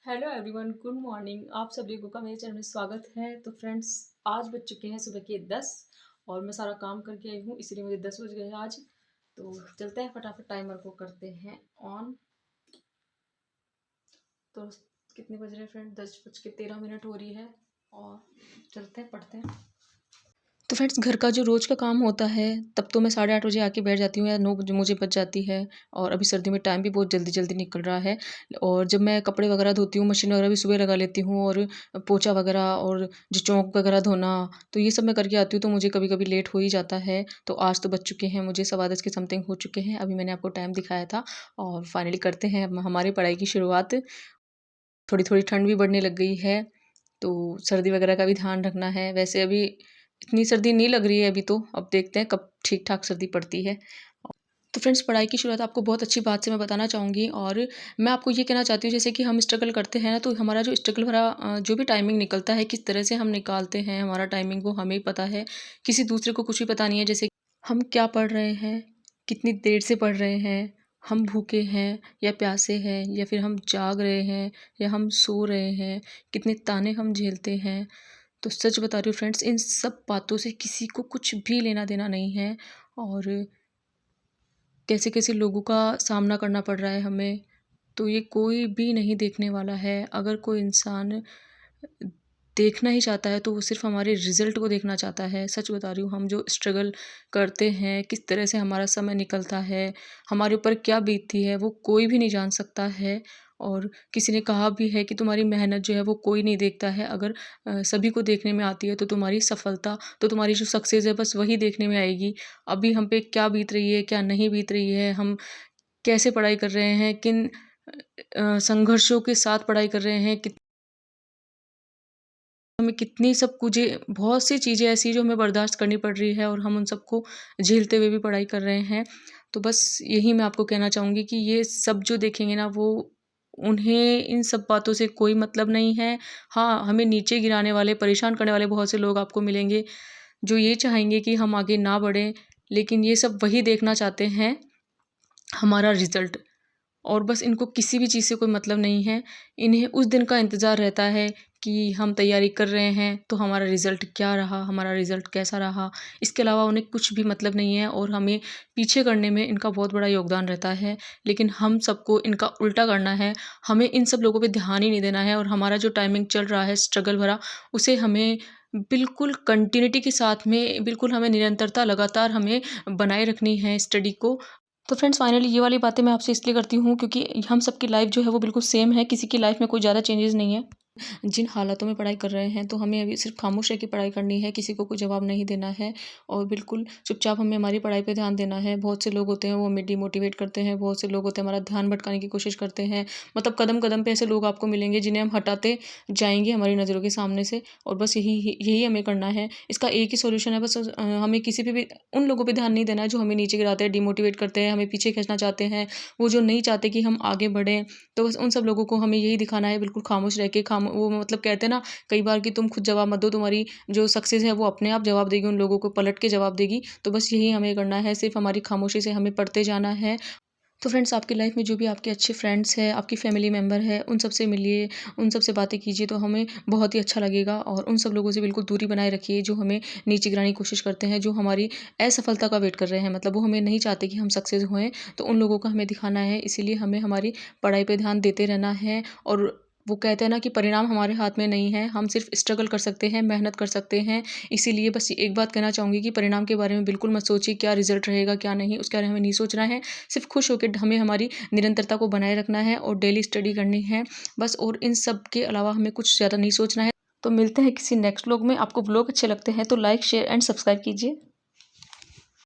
Hello everyone, good morning. आप सभी को का मेरे चैनल में स्वागत है। तो फ्रेंड्स, आज बज चुके हैं सुबह के 10 और मैं सारा काम करके आई हूँ, इसलिए मुझे 10 बज गए हैं आज। तो चलते हैं, फटाफट टाइमर को करते हैं ऑन। तो कितने बज रहे हैं फ्रेंड? 10:13 हो रही है और चलते हैं, पढ़ते हैं। तो फ्रेंड्स, घर का जो रोज़ का काम होता है तब तो मैं 8:30 बजे आके बैठ जाती हूँ या 9 बजे मुझे बज जाती है। और अभी सर्दियों में टाइम भी बहुत जल्दी जल्दी निकल रहा है। और जब मैं कपड़े वगैरह धोती हूँ, मशीन वगैरह भी सुबह लगा लेती हूँ, और पोछा वगैरह और जो चौंक वगैरह धोना, तो ये सब मैं करके आती हूँ, तो मुझे कभी कभी लेट हो ही जाता है। तो आज तो बज चुके हैं, मुझे 10:15 के समथिंग हो चुके हैं। अभी मैंने आपको टाइम दिखाया था और फाइनली करते हैं हमारी पढ़ाई की शुरुआत। थोड़ी थोड़ी ठंड भी बढ़ने लग गई है, तो सर्दी वगैरह का भी ध्यान रखना है। वैसे अभी इतनी सर्दी नहीं लग रही है अभी, तो अब देखते हैं कब ठीक ठाक सर्दी पड़ती है। तो फ्रेंड्स, पढ़ाई की शुरुआत आपको बहुत अच्छी बात से मैं बताना चाहूँगी, और मैं आपको ये कहना चाहती हूँ, जैसे कि हम स्ट्रगल करते हैं ना, तो हमारा जो स्ट्रगल भरा जो भी टाइमिंग निकलता है, किस तरह से हम निकालते हैं हमारा टाइमिंग, वो हमें ही पता है। किसी दूसरे को कुछ भी पता नहीं है। जैसे हम क्या पढ़ रहे हैं, कितनी देर से पढ़ रहे हैं, हम भूखे हैं या प्यासे हैं, या फिर हम जाग रहे हैं या हम सो रहे हैं, कितने ताने हम झेलते हैं। तो सच बता रही हूँ फ्रेंड्स, इन सब बातों से किसी को कुछ भी लेना देना नहीं है। और कैसे कैसे लोगों का सामना करना पड़ रहा है हमें, तो ये कोई भी नहीं देखने वाला है। अगर कोई इंसान देखना ही चाहता है तो वो सिर्फ हमारे रिजल्ट को देखना चाहता है। सच बता रही हूँ, हम जो स्ट्रगल करते हैं, किस तरह से हमारा समय निकलता है, हमारे ऊपर क्या बीतती है, वो कोई भी नहीं जान सकता है। और किसी ने कहा भी है कि तुम्हारी मेहनत जो है वो कोई नहीं देखता है। अगर सभी को देखने में आती है तो तुम्हारी सफलता, तो तुम्हारी जो सक्सेस है बस वही देखने में आएगी। अभी हम पे क्या बीत रही है, क्या नहीं बीत रही है, हम कैसे पढ़ाई कर रहे हैं, किन संघर्षों के साथ पढ़ाई कर रहे हैं, हमें कितनी सब कुछ, बहुत सी चीज़ें ऐसी जो हमें बर्दाश्त करनी पड़ रही है, और हम उन सबको झेलते हुए भी पढ़ाई कर रहे हैं। तो बस यही मैं आपको कहना चाहूँगी कि ये सब जो देखेंगे ना, वो उन्हें इन सब बातों से कोई मतलब नहीं है। हाँ, हमें नीचे गिराने वाले, परेशान करने वाले बहुत से लोग आपको मिलेंगे, जो ये चाहेंगे कि हम आगे ना बढ़ें, लेकिन ये सब वही देखना चाहते हैं, हमारा रिज़ल्ट। और बस इनको किसी भी चीज़ से कोई मतलब नहीं है। इन्हें उस दिन का इंतज़ार रहता है कि हम तैयारी कर रहे हैं तो हमारा रिज़ल्ट क्या रहा, हमारा रिज़ल्ट कैसा रहा। इसके अलावा उन्हें कुछ भी मतलब नहीं है, और हमें पीछे करने में इनका बहुत बड़ा योगदान रहता है। लेकिन हम सबको इनका उल्टा करना है। हमें इन सब लोगों पे ध्यान ही नहीं देना है, और हमारा जो टाइमिंग चल रहा है स्ट्रगल भरा, उसे हमें बिल्कुल कंटिन्यूटी के साथ में, बिल्कुल हमें निरंतरता लगातार हमें बनाए रखनी है स्टडी को। तो फ्रेंड्स, फाइनली ये वाली बातें मैं आपसे इसलिए करती हूँ क्योंकि हम सबकी लाइफ जो है वो बिल्कुल सेम है, किसी की लाइफ में कोई ज़्यादा चेंजेस नहीं है। जिन हालातों में पढ़ाई कर रहे हैं, तो हमें अभी सिर्फ खामोश रह के पढ़ाई करनी है, किसी को कोई जवाब नहीं देना है, और बिल्कुल चुपचाप हमें हमारी पढ़ाई पे ध्यान देना है। बहुत से लोग होते हैं वो हमें डिमोटिवेट करते हैं, बहुत से लोग होते हैं हमारा ध्यान भटकाने की कोशिश करते हैं। मतलब कदम कदम पे ऐसे लोग आपको मिलेंगे जिन्हें हम हटाते जाएंगे हमारी नज़रों के सामने से, और बस यही यही हमें करना है। इसका एक ही सॉल्यूशन है, बस हमें किसी पे भी उन लोगों पे ध्यान नहीं देना है जो हमें नीचे गिराते हैं, डिमोटिवेट करते हैं, हमें पीछे खींचना चाहते हैं, वो जो नहीं चाहते कि हम आगे बढ़ें। तो बस उन सब लोगों को हमें यही दिखाना है, बिल्कुल खामोश रह के, वो मतलब कहते हैं ना कई बार कि तुम खुद जवाब मत दो, तुम्हारी जो सक्सेस है वो अपने आप जवाब देगी, उन लोगों को पलट के जवाब देगी। तो बस यही हमें करना है, सिर्फ हमारी खामोशी से हमें पढ़ते जाना है। तो फ्रेंड्स, आपकी लाइफ में जो भी आपके अच्छे फ्रेंड्स हैं, आपकी फैमिली मेम्बर है, उन सब से मिलिए, उन सब से बातें कीजिए, तो हमें बहुत ही अच्छा लगेगा। और उन सब लोगों से बिल्कुल दूरी बनाए रखिए जो हमें नीचे गिराने की कोशिश करते हैं, जो हमारी असफलता का वेट कर रहे हैं, मतलब वो हमें नहीं चाहते कि हम सक्सेस होएं। तो उन लोगों को हमें दिखाना है, इसीलिए हमें हमारी पढ़ाई पे ध्यान देते रहना है। और वो कहते हैं ना कि परिणाम हमारे हाथ में नहीं है, हम सिर्फ स्ट्रगल कर सकते हैं, मेहनत कर सकते हैं। इसीलिए बस एक बात कहना चाहूँगी कि परिणाम के बारे में बिल्कुल मत सोचिए, क्या रिजल्ट रहेगा क्या नहीं, उसके बारे में हमें नहीं सोचना है। सिर्फ खुश होकर हमें हमारी निरंतरता को बनाए रखना है और डेली स्टडी करनी है बस। और इन सब के अलावा हमें कुछ ज़्यादा नहीं सोचना है। तो मिलते हैं किसी नेक्स्ट व्लॉग में। आपको व्लॉग अच्छे लगते हैं तो लाइक, शेयर एंड सब्सक्राइब कीजिए।